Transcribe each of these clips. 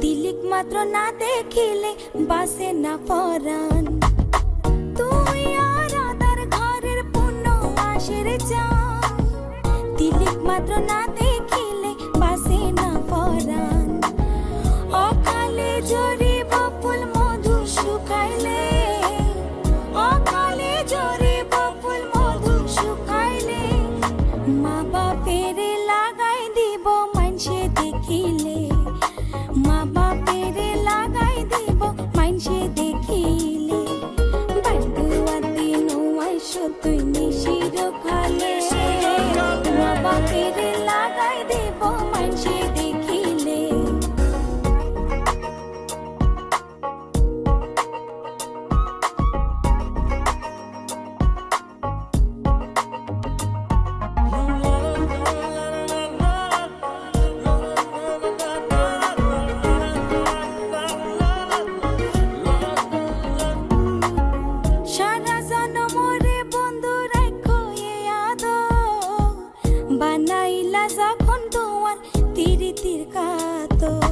तिलिक मात्र ना देखिले बासे ना परान तुई आराधार घरेर पूर्ण मासेर जान तिलिक मात्र ना देखिले बासे ना परान अकाले झरिब फुल मधु शुकाइले अकाले झरिब फुल मधु शुकाइले मा बापेर लागाई দিব मानसे देखिले मा बापेर लागाई দিব मानसे देखिले बांधुआ दिन आइसो तुई निशिर खाले मा बापेर लागाई দিব मानसे देखिले বানাইলা যখন তোমার তিরিতির কাতর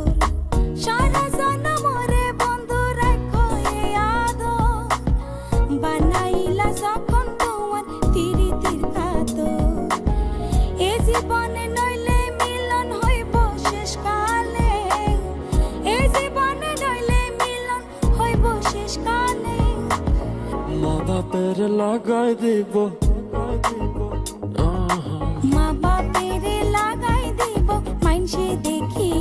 সারা জনমরে বন্ধু রাখো এ আদর বানাইলা যখন তোমার তিরিতির কাতর এ জীবনে নইলে মিলন হইব শেষকালে এ জীবনে নইলে মিলন হইব শেষকালে মা বাপের লাগাই দিব মা বাপের লাগাই দিব মানসে দেখি